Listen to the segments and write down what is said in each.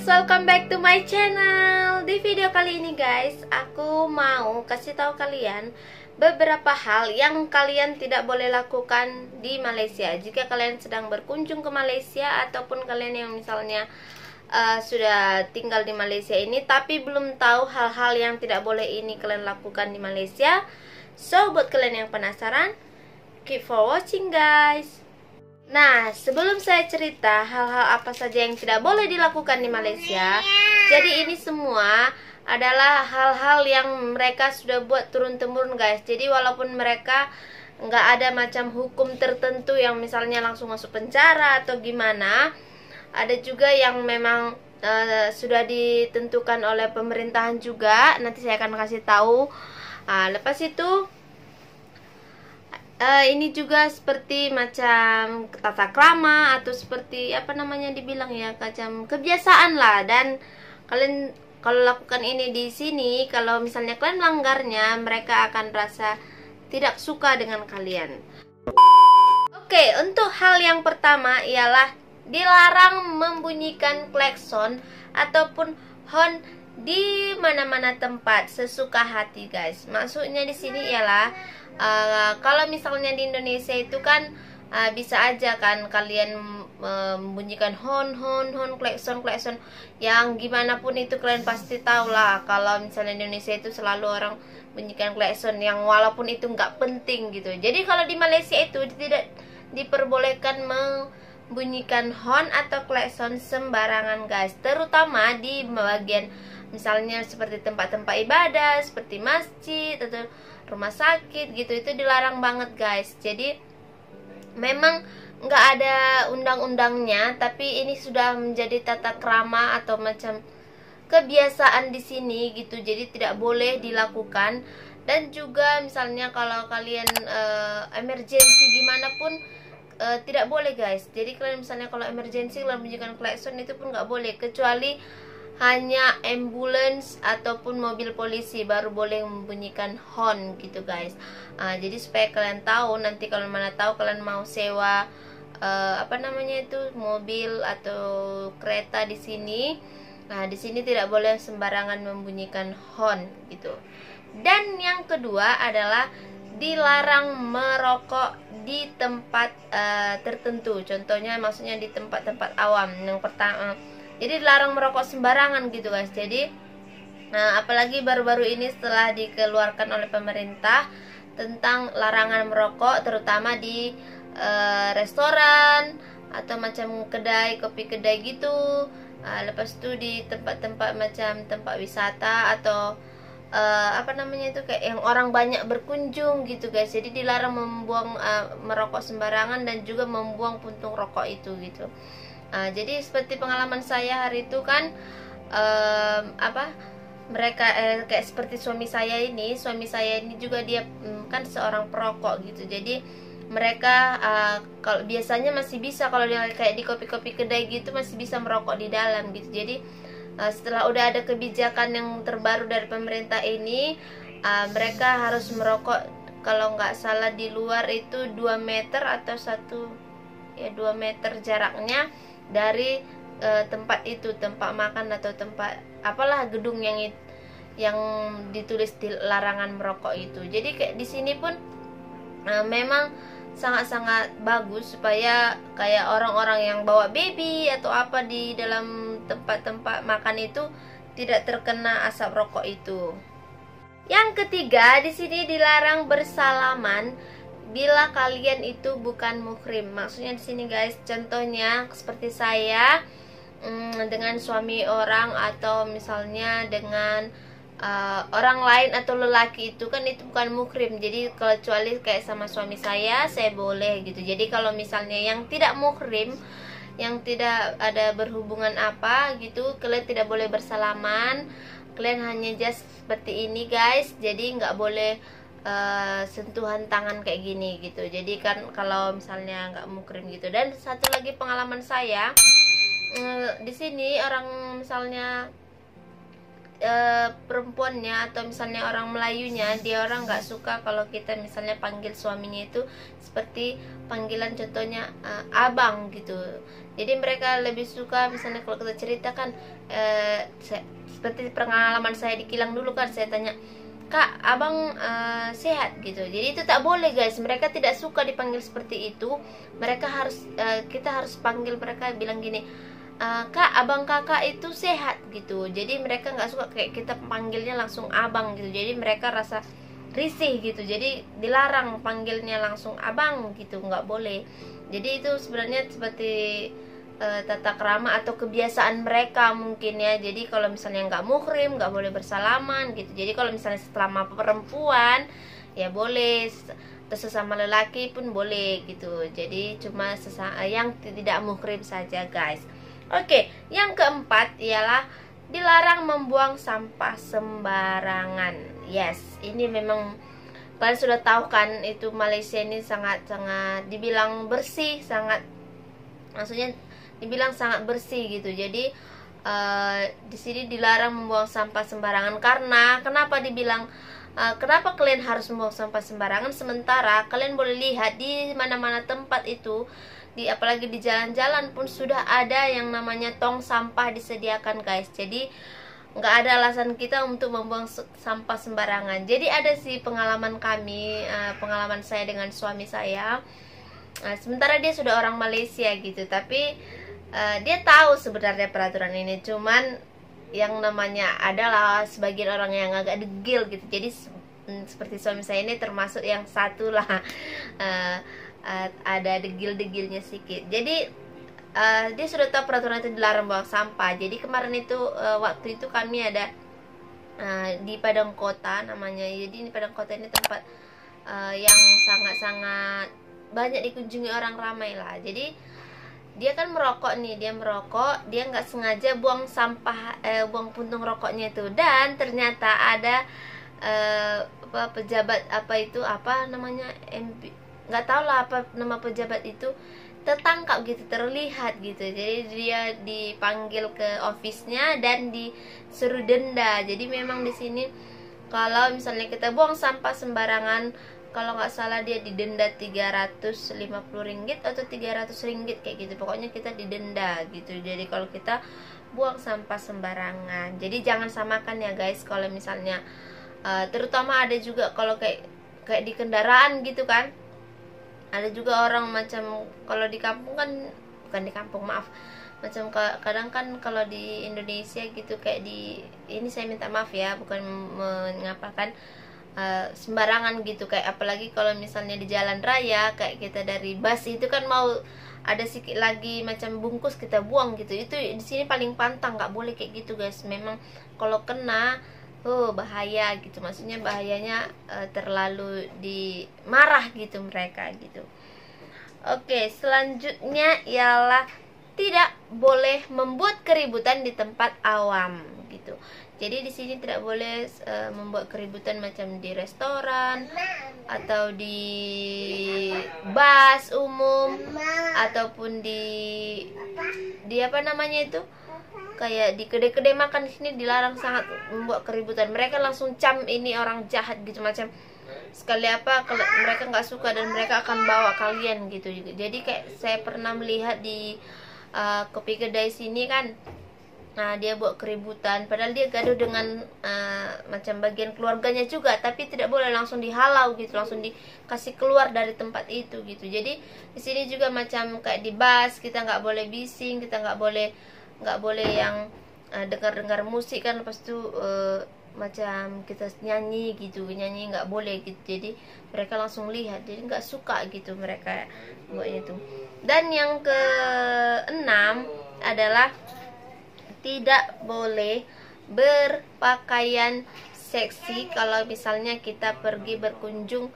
welcome back to my channel. Di video kali ini guys, aku mau kasih tahu kalian beberapa hal yang kalian tidak boleh lakukan di Malaysia jika kalian sedang berkunjung ke Malaysia, ataupun kalian yang misalnya sudah tinggal di Malaysia ini tapi belum tahu hal-hal yang tidak boleh ini kalian lakukan di Malaysia. So, buat kalian yang penasaran, keep for watching guys. Nah, sebelum saya cerita hal-hal apa saja yang tidak boleh dilakukan di Malaysia, jadi ini semua adalah hal-hal yang mereka sudah buat turun-temurun guys. Jadi walaupun mereka nggak ada macam hukum tertentu yang misalnya langsung masuk penjara atau gimana, ada juga yang memang sudah ditentukan oleh pemerintahan juga. Nanti saya akan kasih tahu. Lepas itu ini juga seperti macam tata krama atau seperti apa namanya dibilang ya, macam kebiasaan lah. Dan kalian kalau lakukan ini di sini, kalau misalnya kalian melanggarnya, mereka akan rasa tidak suka dengan kalian. Oke, untuk hal yang pertama ialah dilarang membunyikan klakson ataupun horn di mana-mana tempat sesuka hati guys. Maksudnya di sini ialah kalau misalnya di Indonesia itu kan bisa aja kan kalian membunyikan hon, klakson yang gimana pun itu kalian pasti tahu lah. Kalau misalnya di Indonesia itu selalu orang bunyikan klakson yang walaupun itu nggak penting gitu. Jadi kalau di Malaysia itu tidak diperbolehkan membunyikan hon atau klakson sembarangan guys, terutama di bagian misalnya seperti tempat-tempat ibadah seperti masjid atau rumah sakit gitu. Itu dilarang banget guys. Jadi memang nggak ada undang-undangnya, tapi ini sudah menjadi tata krama atau macam kebiasaan di sini gitu. Jadi tidak boleh dilakukan. Dan juga misalnya kalau kalian emergency gimana pun tidak boleh guys. Jadi kalian misalnya kalau emergency kalian bunyikan klakson itu pun nggak boleh, kecuali hanya ambulans ataupun mobil polisi baru boleh membunyikan horn gitu guys. Jadi supaya kalian tahu, nanti kalau mana tahu kalian mau sewa apa namanya itu mobil atau kereta di sini. Nah, di sini tidak boleh sembarangan membunyikan horn gitu. Dan yang kedua adalah dilarang merokok di tempat tertentu. Contohnya maksudnya di tempat-tempat awam. Yang pertama, jadi dilarang merokok sembarangan gitu guys. Jadi apalagi baru-baru ini setelah dikeluarkan oleh pemerintah tentang larangan merokok, terutama di restoran atau macam kedai, kopi kedai gitu. Lepas itu di tempat-tempat macam tempat wisata atau apa namanya itu kayak yang orang banyak berkunjung gitu guys. Jadi dilarang membuang merokok sembarangan dan juga membuang puntung rokok itu gitu. Jadi seperti pengalaman saya hari itu kan mereka kayak seperti suami saya ini juga dia kan seorang perokok gitu. Jadi mereka kalau biasanya masih bisa, kalau dia kayak di kopi-kopi kedai gitu masih bisa merokok di dalam gitu. Jadi setelah udah ada kebijakan yang terbaru dari pemerintah ini, mereka harus merokok kalau nggak salah di luar itu 2 meter atau 2 meter jaraknya dari tempat itu, tempat makan atau tempat apalah gedung yang ditulis di larangan merokok itu. Jadi kayak di sini pun memang sangat-sangat bagus supaya kayak orang-orang yang bawa baby atau apa di dalam tempat-tempat makan itu tidak terkena asap rokok itu. Yang ketiga, di sini dilarang bersalaman bila kalian itu bukan muhrim. Maksudnya di sini guys, contohnya seperti saya dengan suami orang atau misalnya dengan orang lain atau lelaki itu kan itu bukan muhrim. Jadi kecuali kayak sama suami saya boleh gitu. Jadi kalau misalnya yang tidak muhrim, yang tidak ada berhubungan apa gitu, kalian tidak boleh bersalaman. Kalian hanya just seperti ini guys. Jadi nggak boleh sentuhan tangan kayak gini gitu. Jadi kan kalau misalnya nggak muhrim gitu. Dan satu lagi pengalaman saya di sini, orang misalnya perempuannya atau misalnya orang Melayunya, dia orang nggak suka kalau kita misalnya panggil suaminya itu seperti panggilan contohnya abang gitu. Jadi mereka lebih suka misalnya kalau kita ceritakan seperti pengalaman saya di kilang dulu kan, saya tanya, "Kak, abang sehat?" gitu. Jadi itu tak boleh guys, mereka tidak suka dipanggil seperti itu. Mereka harus kita harus panggil mereka bilang gini, "Kak, abang kakak itu sehat?" gitu. Jadi mereka nggak suka kayak kita panggilnya langsung abang gitu. Jadi mereka rasa risih gitu. Jadi dilarang panggilnya langsung abang gitu, nggak boleh. Jadi itu sebenarnya seperti tata krama atau kebiasaan mereka mungkin ya. Jadi kalau misalnya nggak muhrim nggak boleh bersalaman gitu. Jadi kalau misalnya selama perempuan ya boleh, sesama lelaki pun boleh gitu. Jadi cuma yang tidak muhrim saja guys. Oke, yang keempat ialah dilarang membuang sampah sembarangan. Yes, ini memang kalian sudah tahu kan, itu Malaysia ini sangat-sangat dibilang bersih, maksudnya dibilang sangat bersih gitu. Jadi di sini dilarang membuang sampah sembarangan. Karena kenapa dibilang kenapa kalian harus membuang sampah sembarangan, sementara kalian boleh lihat di mana-mana tempat itu, apalagi di jalan-jalan pun sudah ada yang namanya tong sampah disediakan guys. Jadi nggak ada alasan kita untuk membuang sampah sembarangan. Jadi ada sih pengalaman pengalaman saya dengan suami saya. Sementara dia sudah orang Malaysia gitu, tapi dia tahu sebenarnya peraturan ini. Cuman yang namanya adalah sebagian orang yang agak degil gitu. Jadi seperti suami saya ini termasuk yang satu lah, ada degil-degilnya sedikit. Jadi dia sudah tahu peraturan itu dilarang buang sampah. Jadi kemarin itu waktu itu kami ada di Padang Kota namanya. Jadi di Padang Kota ini tempat yang sangat-sangat banyak dikunjungi orang ramai lah. Jadi dia kan merokok nih, dia nggak sengaja buang sampah, buang puntung rokoknya itu, dan ternyata ada pejabat apa namanya, nggak tahu lah apa nama pejabat itu, tertangkap gitu, terlihat gitu. Jadi dia dipanggil ke office-nya dan disuruh denda. Jadi memang di sini kalau misalnya kita buang sampah sembarangan, kalau nggak salah dia didenda 350 ringgit atau 300 ringgit kayak gitu. Pokoknya kita didenda gitu. Jadi kalau kita buang sampah sembarangan, jadi jangan samakan ya guys. Kalau misalnya terutama ada juga kalau kayak di kendaraan gitu kan, ada juga orang macam kalau di kampung kan, bukan di kampung, maaf, macam kadang kan kalau di Indonesia gitu, kayak ini saya minta maaf ya, bukan mengapakan sembarangan gitu. Kayak apalagi kalau misalnya di jalan raya, kayak kita dari bus itu kan mau ada sedikit lagi macam bungkus kita buang gitu. Itu di sini paling pantang, nggak boleh kayak gitu guys. Memang kalau kena bahaya gitu, maksudnya bahayanya terlalu dimarah gitu mereka gitu. Oke, selanjutnya ialah tidak boleh membuat keributan di tempat awam gitu. Jadi di sini tidak boleh membuat keributan macam di restoran atau di bus umum ataupun di apa namanya itu, kayak di kedai-kedai makan di sini dilarang sangat membuat keributan. Mereka langsung ini orang jahat gitu, macam sekali apa kalau mereka nggak suka dan mereka akan bawa kalian gitu. Jadi kayak saya pernah melihat di kopi kedai sini kan, dia buat keributan, padahal dia gaduh dengan macam bagian keluarganya juga, tapi tidak boleh langsung dihalau gitu, langsung dikasih keluar dari tempat itu gitu. Jadi di sini juga macam kayak di bus, kita nggak boleh bising, kita nggak boleh yang dengar musik kan, lepas itu macam kita nyanyi nggak boleh gitu. Jadi mereka langsung lihat, jadi nggak suka gitu mereka buat itu. Dan yang keenam adalah tidak boleh berpakaian seksi kalau misalnya kita pergi berkunjung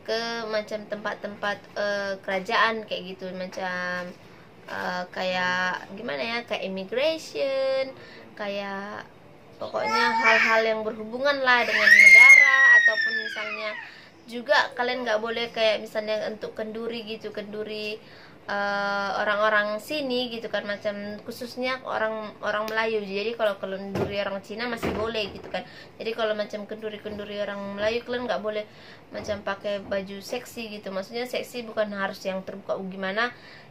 ke macam tempat-tempat kerajaan kayak gitu, macam kayak gimana ya, kayak immigration, kayak pokoknya hal-hal yang berhubungan lah dengan negara. Ataupun misalnya juga kalian nggak boleh kayak misalnya untuk kenduri gitu, kenduri orang-orang sini gitu kan, macam khususnya orang Melayu. Jadi kalau kenduri orang Cina masih boleh gitu kan. Jadi kalau macam kenduri orang Melayu, kalian nggak boleh macam pakai baju seksi gitu. Maksudnya seksi bukan harus yang terbuka gimana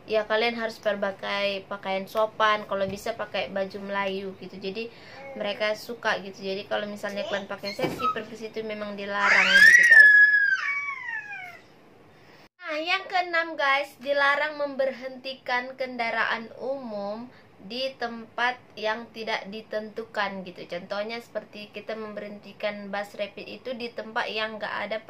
ya, kalian harus pakai pakaian sopan, kalau bisa pakai baju Melayu gitu. Jadi mereka suka gitu. Jadi kalau misalnya kalian pakai seksi pergi situ memang dilarang gitu guys. Nah, yang keenam guys, dilarang memberhentikan kendaraan umum di tempat yang tidak ditentukan gitu. Contohnya seperti kita memberhentikan bus rapid itu di tempat yang nggak ada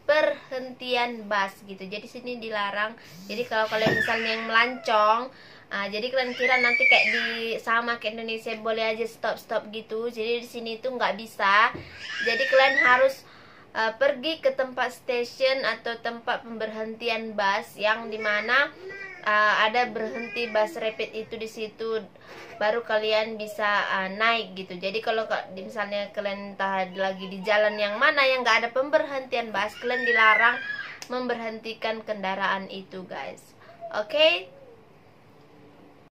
perhentian bus gitu. Jadi sini dilarang. Jadi kalau kalian misalnya yang melancong, jadi kalian kira nanti kayak sama ke Indonesia boleh aja stop gitu. Jadi di sini itu nggak bisa. Jadi kalian harus pergi ke tempat stasiun atau tempat pemberhentian bus yang dimana ada berhenti bus rapid itu di situ, baru kalian bisa naik gitu. Jadi kalau misalnya kalian entah lagi di jalan yang mana yang nggak ada pemberhentian bus, kalian dilarang memberhentikan kendaraan itu guys. Oke?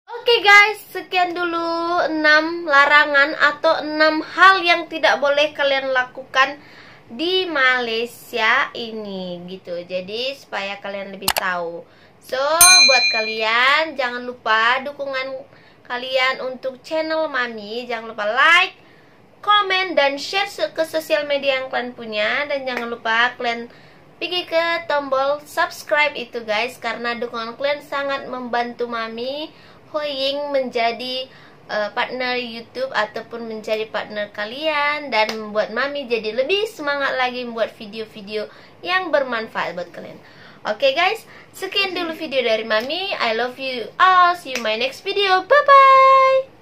Oke guys, sekian dulu 6 larangan atau 6 hal yang tidak boleh kalian lakukan di Malaysia ini gitu. Jadi supaya kalian lebih tahu. So, buat kalian jangan lupa dukungan kalian untuk channel Mami. Jangan lupa like, komen, dan share ke sosial media yang kalian punya. Dan jangan lupa kalian pergi ke tombol subscribe itu guys, karena dukungan kalian sangat membantu Mami Hoying menjadi partner YouTube ataupun menjadi partner kalian, dan membuat Mami jadi lebih semangat lagi membuat video-video yang bermanfaat buat kalian. Oke guys, sekian dulu video dari Mami. I love you all. See you in my next video. Bye bye.